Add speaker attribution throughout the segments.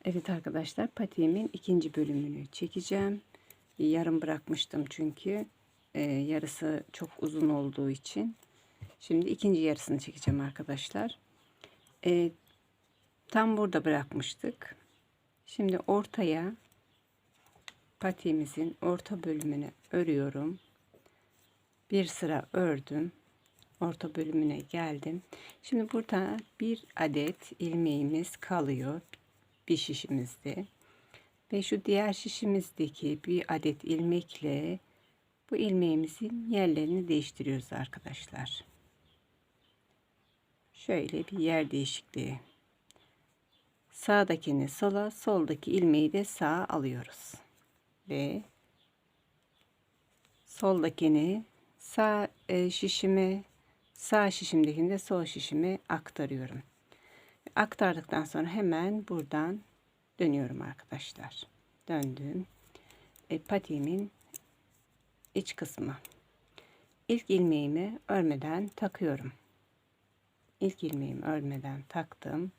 Speaker 1: Evet arkadaşlar, patiğimin ikinci bölümünü çekeceğim. Yarım bırakmıştım çünkü yarısı çok uzun olduğu için. Şimdi ikinci yarısını çekeceğim arkadaşlar. E, Tam burada bırakmıştık. Şimdi ortaya patiğimizin orta bölümüne örüyorum. Bir sıra ördüm. Orta bölümüne geldim. Şimdi burada bir adet ilmeğimiz kalıyor bir şişimizde. Ve şu diğer şişimizdeki bir adet ilmekle bu ilmeğimizin yerlerini değiştiriyoruz arkadaşlar. Şöyle bir yer değişikliği. Sağdakini sola, soldaki ilmeği de sağa alıyoruz. Ve soldakini sağ şişime, sağ şişimdekini de sol şişime aktarıyorum. Aktardıktan sonra hemen buradan dönüyorum arkadaşlar. Döndüm. Patiğimin iç kısmı. İlk ilmeğimi örmeden takıyorum. İlk ilmeğimi örmeden taktım.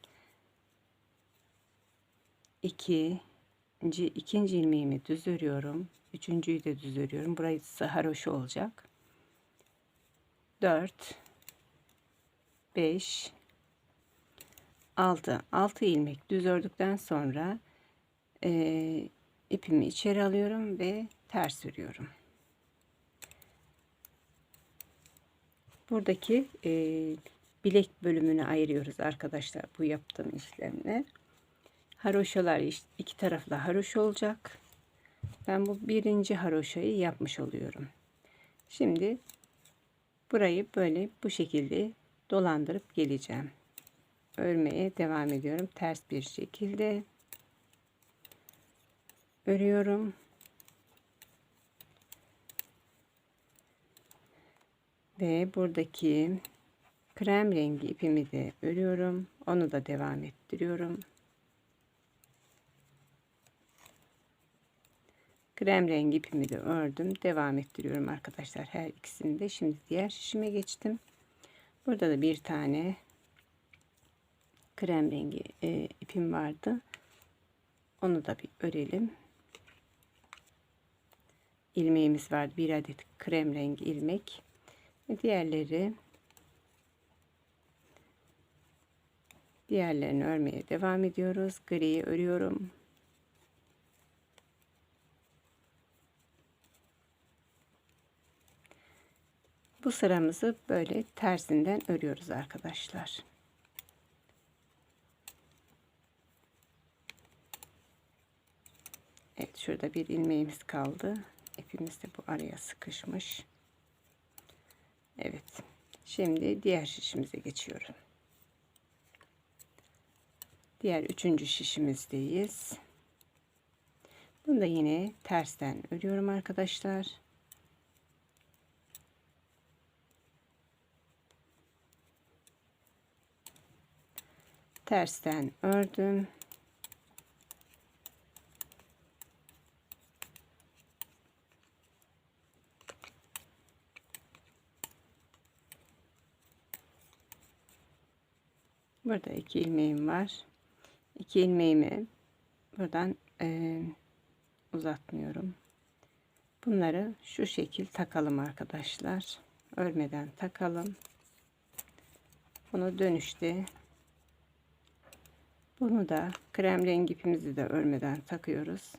Speaker 1: İkinci ilmeğimi düz örüyorum. Üçüncüyü de düz örüyorum. Burası haroşa olacak. 4 5 6 ilmek düz ördükten sonra ipimi içeri alıyorum ve ters örüyorum. Buradaki bilek bölümünü ayırıyoruz arkadaşlar bu yaptığım işlemle. Haroşalar iki taraflı haroşa olacak. Ben bu birinci haroşayı yapmış oluyorum. Şimdi burayı böyle bu şekilde dolandırıp geleceğim. Örmeye devam ediyorum. Ters bir şekilde örüyorum. Ve buradaki krem rengi ipimi de örüyorum. Onu da devam ettiriyorum. Krem rengi ipimi de ördüm. Devam ettiriyorum arkadaşlar her ikisini de. Şimdi diğer şişime geçtim. Burada da bir tane krem rengi ipim vardı. Onu da bir örelim. İlmeğimiz vardı. Bir adet krem rengi ilmek. Diğerlerini örmeye devam ediyoruz. Griyi örüyorum. Bu sıramızı böyle tersinden örüyoruz arkadaşlar. Evet, şurada bir ilmeğimiz kaldı. İpimiz de bu araya sıkışmış. Evet. Şimdi diğer şişimize geçiyorum. Diğer üçüncü şişimizdeyiz. Bunu da yine tersten örüyorum arkadaşlar. Tersten ördüm. Burada iki ilmeğim var. İki ilmeğimi buradan uzatmıyorum. Bunları şu şekil takalım arkadaşlar. Örmeden takalım. Bunu dönüşte bunu da krem rengi ipimizi de örmeden takıyoruz.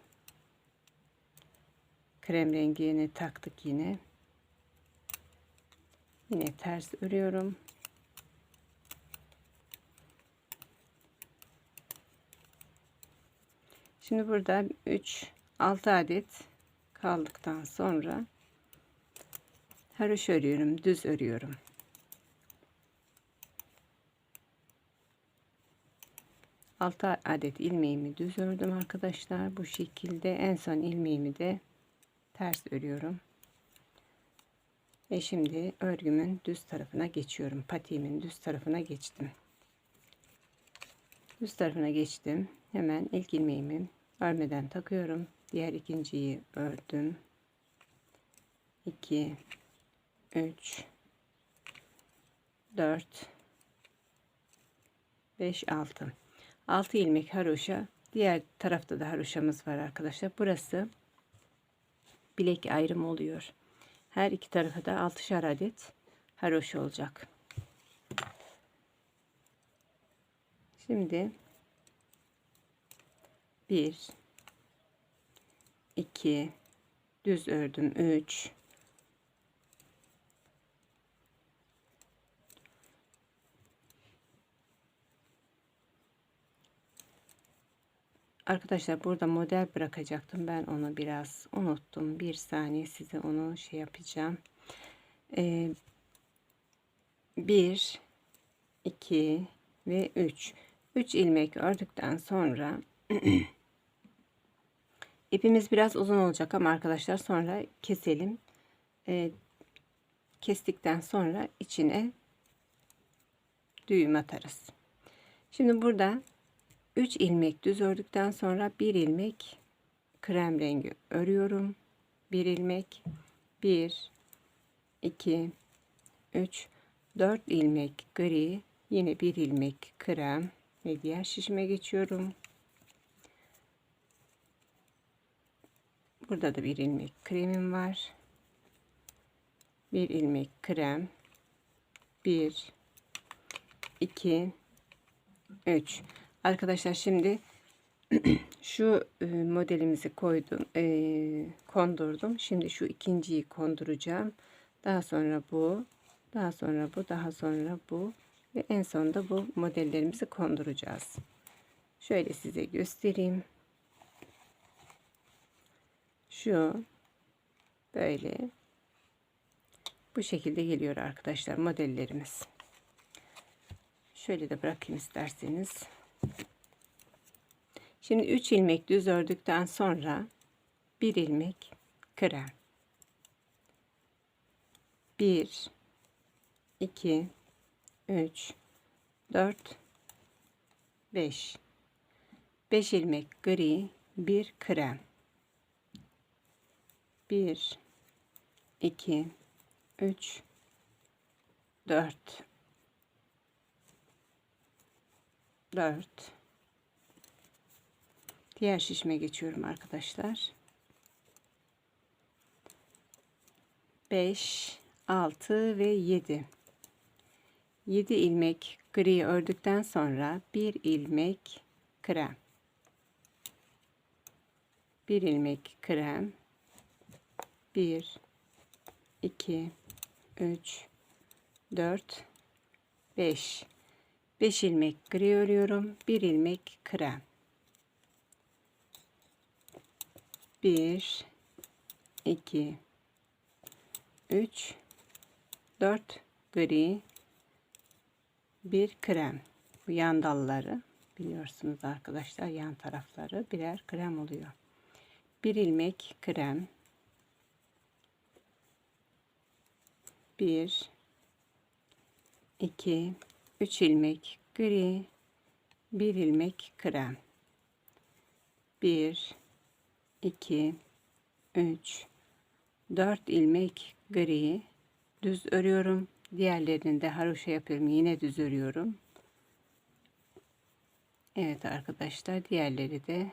Speaker 1: Krem rengini taktık yine. Yine ters örüyorum. Şimdi burada 6 adet kaldıktan sonra haroşa örüyorum, düz örüyorum. Altı adet ilmeğimi düz ördüm arkadaşlar. Bu şekilde en son ilmeğimi de ters örüyorum. Ve şimdi örgümün düz tarafına geçiyorum. Patiğimin düz tarafına geçtim. Düz tarafına geçtim. Hemen ilk ilmeğimi örmeden takıyorum. Diğer ikinciyi ördüm. 2 3 4 5 6 ilmek haroşa Diğer tarafta da haroşamız var arkadaşlar. Burası bilek ayrımı oluyor. Her iki tarafa da 6'şar adet haroşa olacak. Şimdi 1 2 düz ördüm, 3 arkadaşlar, burada model bırakacaktım, ben onu biraz unuttum. Bir saniye, size onu şey yapacağım. 1 2 ve 3 ilmek ördükten sonra ipimiz biraz uzun olacak ama arkadaşlar sonra keselim. Kestikten sonra içine düğüm atarız. Şimdi burada 3 ilmek düz ördükten sonra 1 ilmek krem rengi örüyorum. 1 ilmek, 1 2 3 4 ilmek gri, yine 1 ilmek krem ve diğer şişime geçiyorum. Burada da 1 ilmek kremim var. 1 ilmek krem, 1 2 3 arkadaşlar. Şimdi şu modelimizi koydum, kondurdum. Şimdi şu ikinciyi konduracağım. Daha sonra bu, daha sonra bu, daha sonra bu ve en sonunda bu modellerimizi konduracağız. Şöyle size göstereyim. Şu böyle bu şekilde geliyor arkadaşlar modellerimiz. Şöyle de bırakayım isterseniz. Şimdi 3 ilmek düz ördükten sonra 1 ilmek krem, 1 2 3 4 5 ilmek gri, 1 krem, 1 2 3 4 diğer şişime geçiyorum arkadaşlar. 5 6 ve 7 ilmek gri ördükten sonra 1 ilmek krem, 1 ilmek krem, 1 2 3 4 5 ilmek gri örüyorum, 1 ilmek krem, 1 2 3 4 gri, 1 krem. Bu yan dalları biliyorsunuz arkadaşlar, yan tarafları birer krem oluyor. 1 ilmek krem, 1 2 3 ilmek gri, 1 ilmek krem, 1 2 3 4 ilmek gri düz örüyorum. Diğerlerini de haroşa yapıyorum, yine düz örüyorum. Evet arkadaşlar, diğerleri de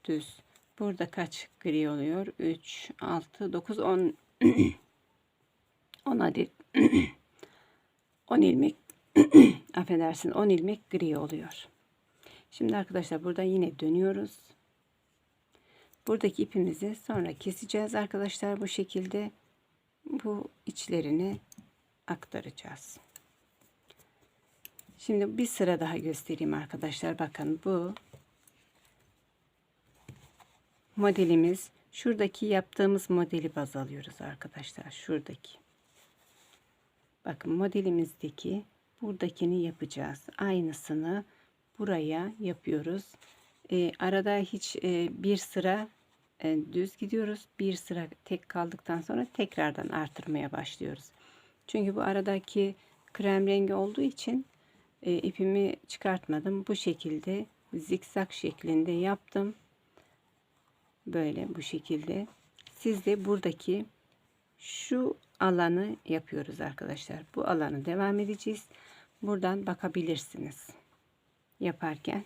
Speaker 1: düz. Burada kaç gri oluyor? 3 6 9 10 10 adet 10 ilmek affedersin, 10 ilmek gri oluyor. Şimdi arkadaşlar burada yine dönüyoruz. Buradaki ipimizi sonra keseceğiz arkadaşlar. Bu şekilde bu içlerini aktaracağız. Şimdi bir sıra daha göstereyim arkadaşlar. Bakın, bu modelimiz, şuradaki yaptığımız modeli baz alıyoruz arkadaşlar. Şuradaki. Bakın, modelimizdeki buradakini yapacağız. Aynısını buraya yapıyoruz. Arada hiç bir sıra düz gidiyoruz. Bir sıra tek kaldıktan sonra tekrardan artırmaya başlıyoruz. Çünkü bu aradaki krem rengi olduğu için ipimi çıkartmadım. Bu şekilde zikzak şeklinde yaptım. Böyle bu şekilde. Siz de buradaki şu alanı yapıyoruz arkadaşlar. Bu alanı devam edeceğiz. Buradan bakabilirsiniz yaparken.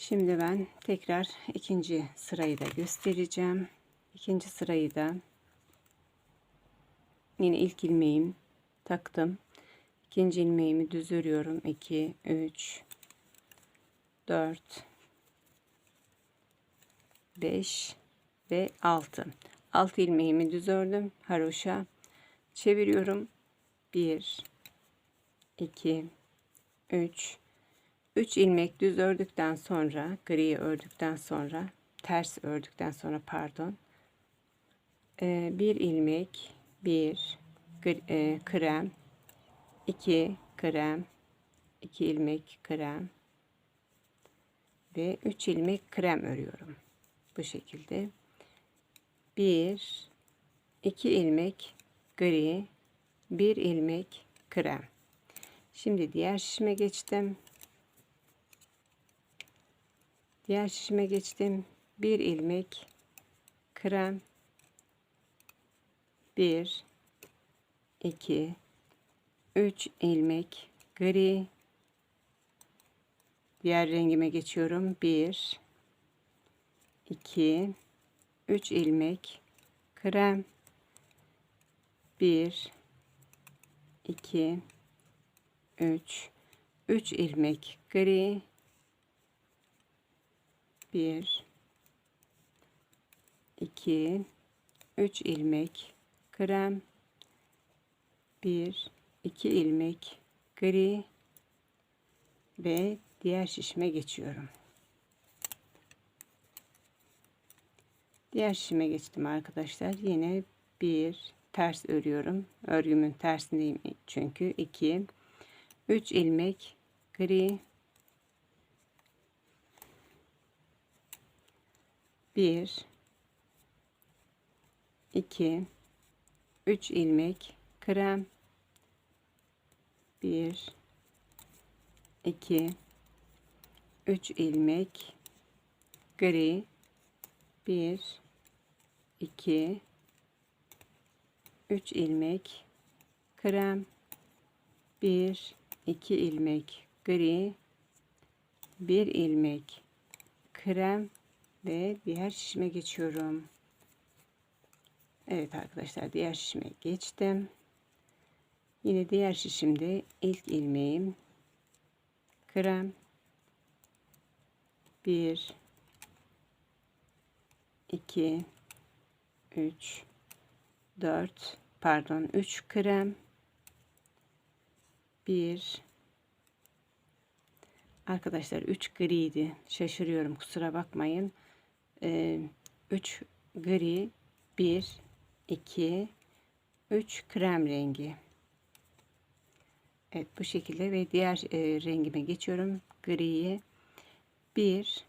Speaker 1: Şimdi ben tekrar ikinci sırayı da göstereceğim. İkinci sırayı da yine ilk ilmeğim taktım. İkinci ilmeğimi düz örüyorum. 2, 3, 4, 5 ve 6. 6 ilmeğimi düz ördüm. Haroşa çeviriyorum. 1, 2, 3. 3 ilmek düz ördükten sonra, gri ördükten sonra, ters ördükten sonra pardon. Bir ilmek, bir krem, 2 krem, 2 ilmek krem ve 3 ilmek krem örüyorum. Bu şekilde. 1, 2 ilmek gri, 1 ilmek krem. Şimdi diğer şişime geçtim. Diğer şişime geçtim. 1 ilmek krem, 1, 2, 3 ilmek gri. Diğer rengime geçiyorum. 1, 2, 3 ilmek krem, 1, 2, 3 ilmek gri, 1, 2, 3 ilmek krem, 1, 2 ilmek gri ve diğer şişime geçiyorum. Diğer şişime geçtim arkadaşlar. Yine bir ters örüyorum. Örgümün tersindeyim çünkü. 2, 3 ilmek gri, 1, 2, 3 ilmek krem, 1, 2, 3 ilmek gri, 1, 2, 3 ilmek krem, 1, 2 ilmek gri, 1 ilmek krem ve diğer şişime geçiyorum. Evet arkadaşlar, diğer şişime geçtim. Yine diğer şişimde ilk ilmeğim krem, 1, 2, 3, 4 pardon 3 krem, 1 arkadaşlar 3 griydi, şaşırıyorum, kusura bakmayın. 3 gri, 1, 2, 3 krem rengi. Evet, bu şekilde ve diğer rengime geçiyorum. Griyi 1,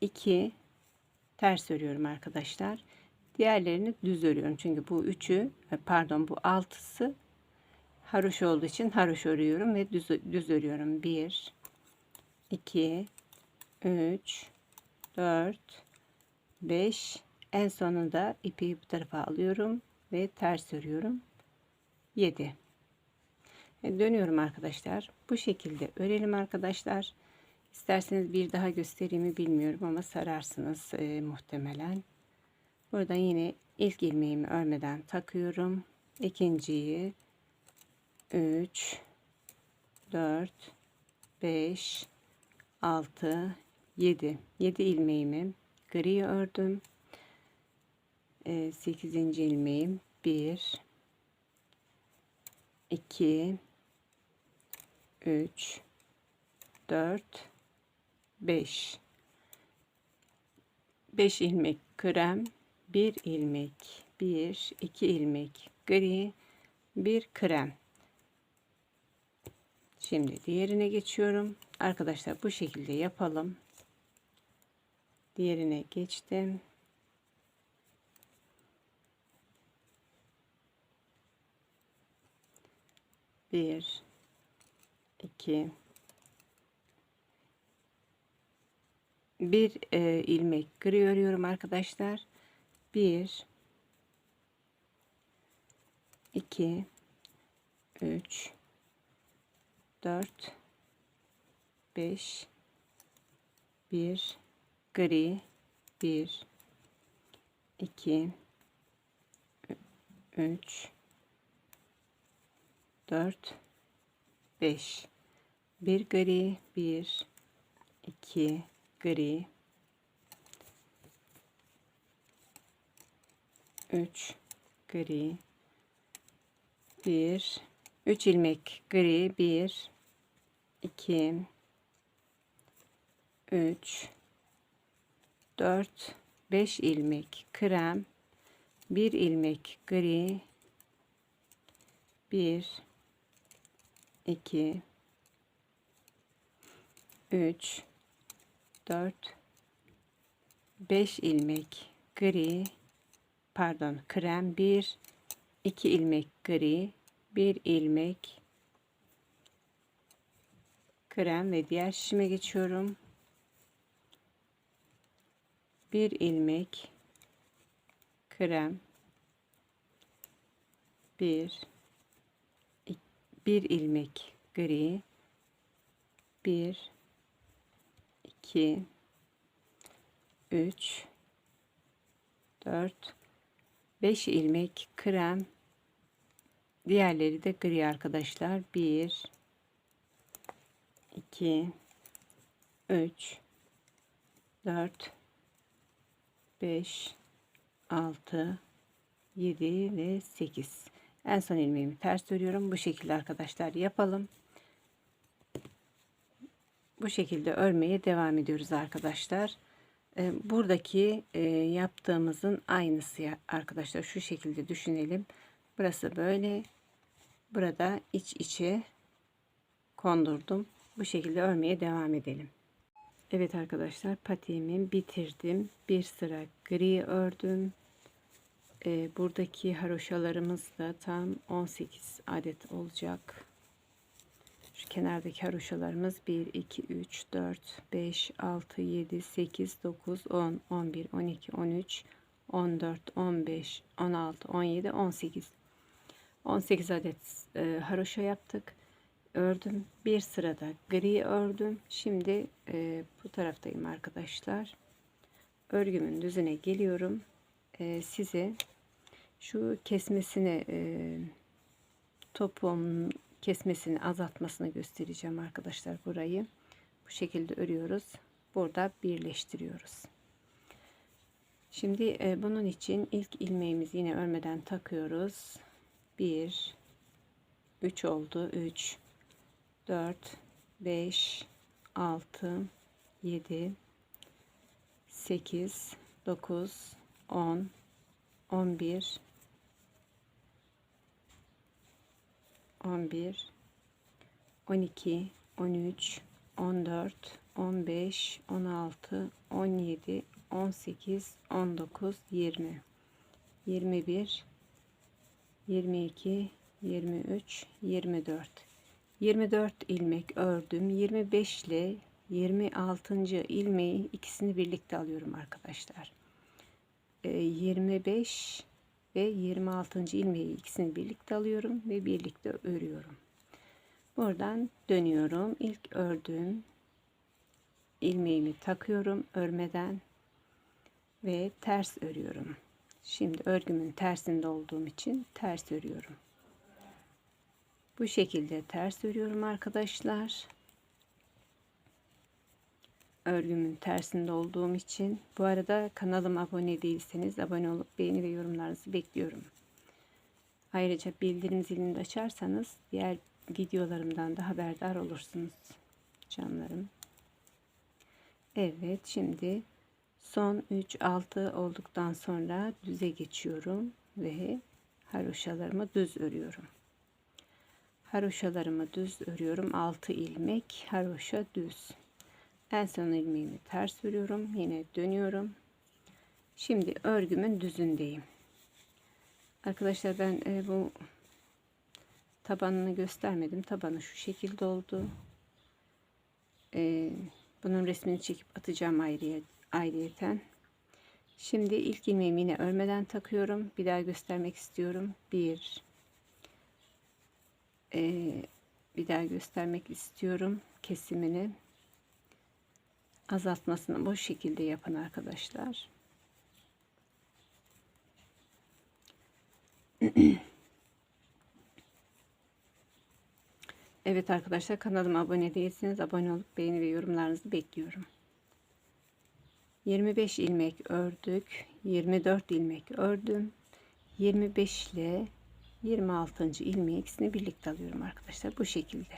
Speaker 1: 2 ters örüyorum arkadaşlar. Diğerlerini düz örüyorum. Çünkü bu üçü pardon bu altısı haroşa olduğu için haroşa örüyorum ve düz örüyorum. 1, 2, 3, 4, 5. En sonunda ipi bu tarafa alıyorum ve ters örüyorum. 7. Dönüyorum arkadaşlar. Bu şekilde örelim arkadaşlar. İsterseniz bir daha göstereyim mi bilmiyorum ama sararsınız muhtemelen. Burada yine ilk ilmeğimi örmeden takıyorum. İkinciyi 3, 4, 5, 6, 7. 7 ilmeğimi gri ördüm. 8. ilmeğim 1, 2, 3, 4, 5. 5 ilmek krem, 1 ilmek, 1, 2 ilmek gri, 1 krem. Şimdi diğerine geçiyorum. Arkadaşlar bu şekilde yapalım. Diğerine geçtim. Bir, iki, bir ilmek gri örüyorum arkadaşlar. 1, 2, 3, 4, 5, 1 gri, 1 2 3 4 5 1 gri, 1 2 gri, 3 gri, 1 3 ilmek gri, 1 2 3 4 5 ilmek krem, 1 ilmek gri, 1 2 3 4 5 ilmek gri, pardon krem, 1 2 ilmek gri, 1 ilmek krem ve diğer şişime geçiyorum. 1 ilmek krem, 1 ilmek gri, 1 2 3 4 5 ilmek krem, diğerleri de gri arkadaşlar. 1 2 3 4 5 6 7 ve 8. En son ilmeğimi ters örüyorum. Bu şekilde arkadaşlar yapalım. Bu şekilde örmeye devam ediyoruz arkadaşlar. Buradaki yaptığımızın aynısı arkadaşlar. Şu şekilde düşünelim. Burası böyle. Burada iç içe kondurdum. Bu şekilde örmeye devam edelim. Evet arkadaşlar, patiğimi bitirdim. Bir sıra gri ördüm. Buradaki haroşalarımız da tam 18 adet olacak. Şu kenardaki haroşalarımız 1 2 3 4 5 6 7 8 9 10 11 12 13 14 15 16 17 18 adet haroşa yaptık. Ördüm. Bir sırada gri ördüm. Şimdi bu taraftayım arkadaşlar. Örgümün düzüne geliyorum. Size şu kesmesini, topuğumun kesmesini azaltmasını göstereceğim arkadaşlar. Burayı bu şekilde örüyoruz. Burada birleştiriyoruz. Şimdi bunun için ilk ilmeğimizi yine örmeden takıyoruz. 1 3 oldu. 3 4 5 6 7 8 9 10 11 12 13 14 15 16 17 18 19 20 21 22 23 24 ilmek ördüm. 25 ile 26. ilmeği ikisini birlikte alıyorum arkadaşlar. 25 ve 26. ilmeği ikisini birlikte alıyorum ve birlikte örüyorum. Buradan dönüyorum. İlk ördüğüm ilmeğimi takıyorum örmeden ve ters örüyorum. Şimdi örgümün tersinde olduğum için ters örüyorum. Bu şekilde ters örüyorum arkadaşlar. Örgümün tersinde olduğum için. Bu arada kanalıma abone değilseniz abone olup beğeni ve yorumlarınızı bekliyorum. Ayrıca bildirim zilini de açarsanız diğer videolarımdan da haberdar olursunuz canlarım. Evet, şimdi son 3-6 olduktan sonra düze geçiyorum ve haroşalarımı düz örüyorum. Haroşalarımı düz örüyorum. 6 ilmek haroşa düz. En son ilmeğimi ters örüyorum. Yine dönüyorum. Şimdi örgümün düzündeyim. Arkadaşlar ben bu tabanını göstermedim. Tabanı şu şekilde oldu. Bunun resmini çekip atacağım ayrıyeten. Şimdi ilk ilmeğimi yine örmeden takıyorum. Bir daha göstermek istiyorum. Bir daha göstermek istiyorum kesimini. azaltmasını bu şekilde yapın arkadaşlar. Evet arkadaşlar, kanalıma abone değilseniz abone olup beğeni ve yorumlarınızı bekliyorum. 25 ilmek ördük. 24 ilmek ördüm. 25 ile 26. ilmeği ikisini birlikte alıyorum arkadaşlar. Bu şekilde.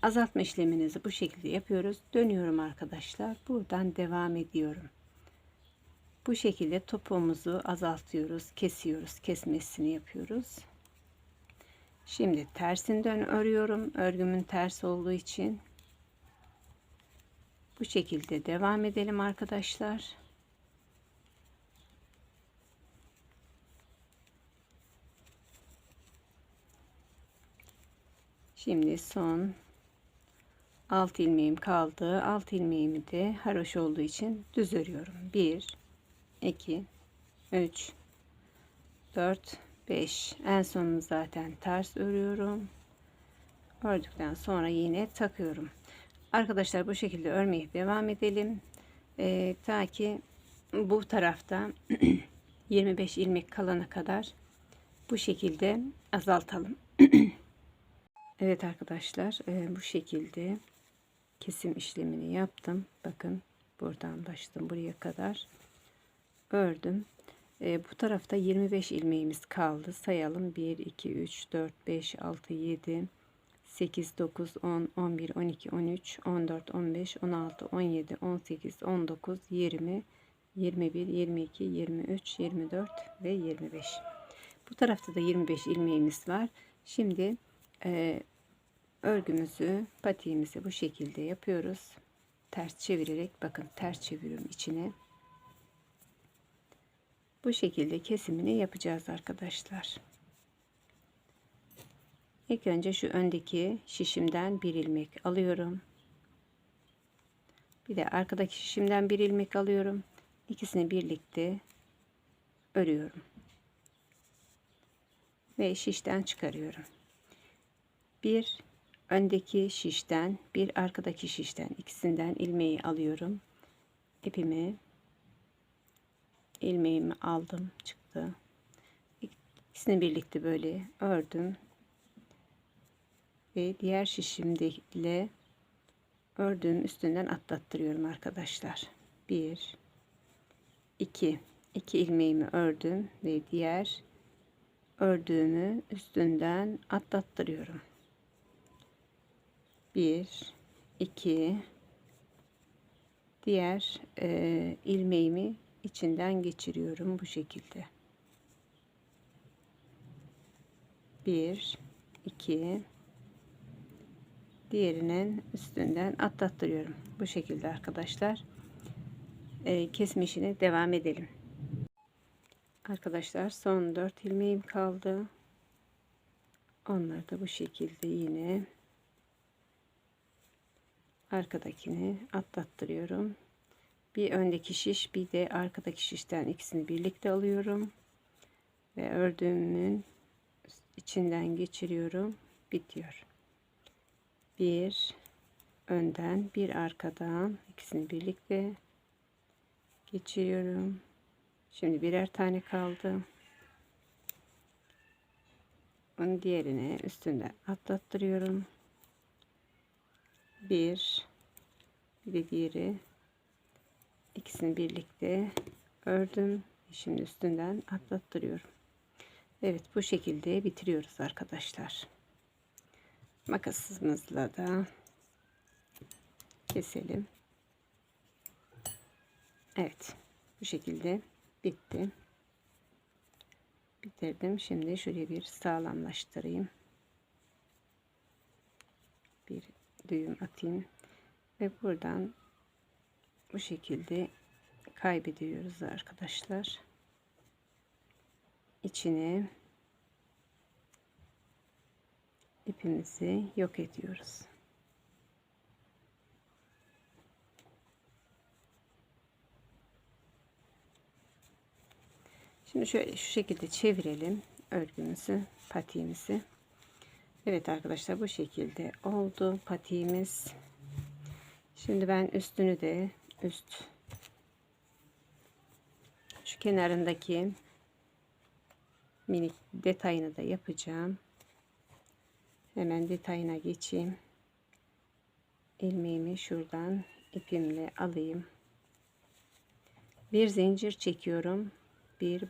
Speaker 1: Azaltma işleminizi bu şekilde yapıyoruz. Dönüyorum arkadaşlar. Buradan devam ediyorum. Bu şekilde topuğumuzu azaltıyoruz. Kesiyoruz. Kesmesini yapıyoruz. Şimdi tersinden örüyorum. Örgümün ters olduğu için bu şekilde devam edelim arkadaşlar. Şimdi son 6 ilmeğim kaldı. 6 ilmeğimi de haroşa olduğu için düz örüyorum. 1 2 3 4 5. En sonunu zaten ters örüyorum. Ördükten sonra yine takıyorum. Arkadaşlar bu şekilde örmeye devam edelim. Ta ki bu tarafta 25 ilmek kalana kadar bu şekilde azaltalım. Evet arkadaşlar, bu şekilde kesim işlemini yaptım. Bakın buradan başladım buraya kadar ördüm. Bu tarafta 25 ilmeğimiz kaldı. Sayalım: 1 2 3 4 5 6 7 8 9 10 11 12 13 14 15 16 17 18 19 20 21 22 23 24 ve 25. Bu tarafta da 25 ilmeğimiz var. Şimdi örgümüzü, patiğimizi bu şekilde yapıyoruz. Ters çevirerek, bakın ters çeviriyorum içine. Bu şekilde kesimini yapacağız arkadaşlar. İlk önce şu öndeki şişimden bir ilmek alıyorum. Bir de arkadaki şişimden bir ilmek alıyorum. İkisini birlikte örüyorum. Ve şişten çıkarıyorum. Bir öndeki şişten, bir arkadaki şişten, ikisinden ilmeği alıyorum. İpimi, ilmeğimi aldım, çıktı. İkisini birlikte böyle ördüm. Ve diğer şişimle ördüğüm üstünden atlattırıyorum arkadaşlar. 1 2 ilmeğimi ördüm ve diğer ördüğümü üstünden atlattırıyorum. 1 2 diğer ilmeğimi içinden geçiriyorum bu şekilde. 1 2 diğerinin üstünden atlattırıyorum. Bu şekilde arkadaşlar. Kesme işine devam edelim. Arkadaşlar son 4 ilmeğim kaldı. Onları da bu şekilde yine arkadakini atlattırıyorum. Bir öndeki şiş, bir de arkadaki şişten ikisini birlikte alıyorum ve ördüğümün içinden geçiriyorum. Bitiyor. Bir önden, bir arkadan ikisini birlikte geçiriyorum. Şimdi birer tane kaldı. Onun diğerini üstünden atlattırıyorum. Bir de diğeri, ikisini birlikte ördüm. Şimdi üstünden atlattırıyorum. Evet, bu şekilde bitiriyoruz arkadaşlar. Makasımızla da keselim. Evet, bu şekilde bitti. Bitirdim. Şimdi şuraya bir sağlamlaştırayım. Bir düğüm atayım ve buradan bu şekilde kaybediyoruz arkadaşlar. İçine ipimizi yok ediyoruz. Şimdi şöyle şu şekilde çevirelim örgümüzü, patiğimizi. Evet arkadaşlar, bu şekilde oldu patiğimiz. Şimdi ben üstünü de üst şu kenarındaki minik detayını da yapacağım. Hemen detayına geçeyim. İlmeğimi şuradan ipimle alayım. Bir zincir çekiyorum. Bir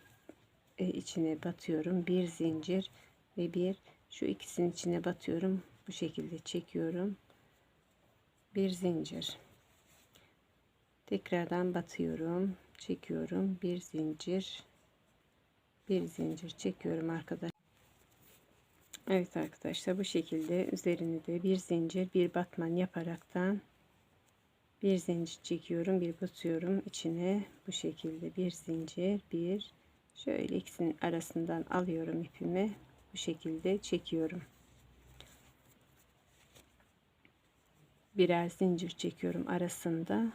Speaker 1: içine batıyorum. Bir zincir ve bir şu ikisinin içine batıyorum. Bu şekilde çekiyorum. Bir zincir. Tekrardan batıyorum. Çekiyorum. Bir zincir. Bir zincir çekiyorum arkadaşlar. Evet arkadaşlar, bu şekilde üzerine de bir zincir, bir batman yaparaktan bir zincir çekiyorum, bir batıyorum içine. Bu şekilde bir zincir, bir şöyle ikisinin arasından alıyorum ipimi, bu şekilde çekiyorum. Birer zincir çekiyorum arasında.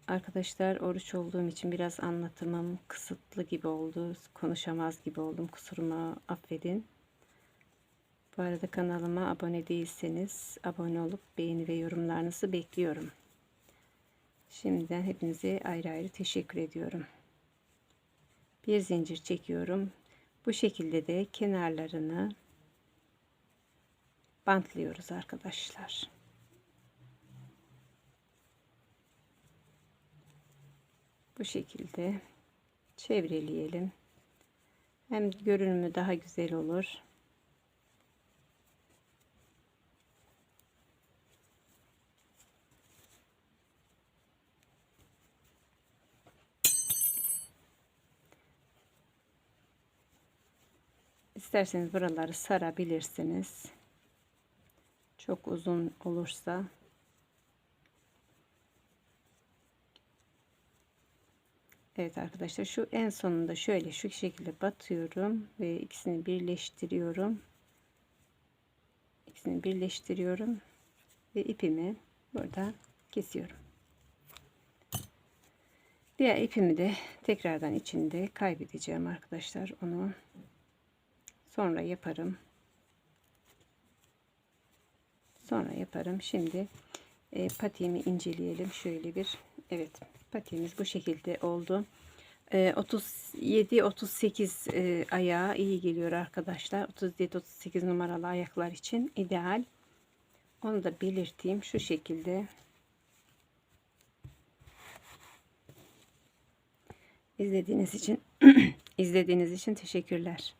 Speaker 1: Arkadaşlar, oruç olduğum için biraz anlatımım kısıtlı gibi oldu, konuşamaz gibi oldum, kusuruma affedin. Bu arada kanalıma abone değilseniz abone olup beğeni ve yorumlarınızı bekliyorum. Şimdiden hepinize ayrı ayrı teşekkür ediyorum. Bir zincir çekiyorum. Bu şekilde de kenarlarını bantlıyoruz arkadaşlar. Bu şekilde çevreleyelim. Hem görünümü daha güzel olur. İsterseniz buraları sarabilirsiniz. Çok uzun olursa. Evet arkadaşlar, şu en sonunda şöyle şu şekilde batıyorum ve ikisini birleştiriyorum. İkisini birleştiriyorum ve ipimi burada kesiyorum. Diğer ipimi de tekrardan içinde kaybedeceğim arkadaşlar. Onu sonra yaparım. Şimdi patiğimi inceleyelim. Şöyle bir, evet, patiğimiz bu şekilde oldu. 37-38 ayağı iyi geliyor arkadaşlar. 37-38 numaralı ayaklar için ideal. Onu da belirteyim. Şu şekilde. İzlediğiniz için izlediğiniz için teşekkürler.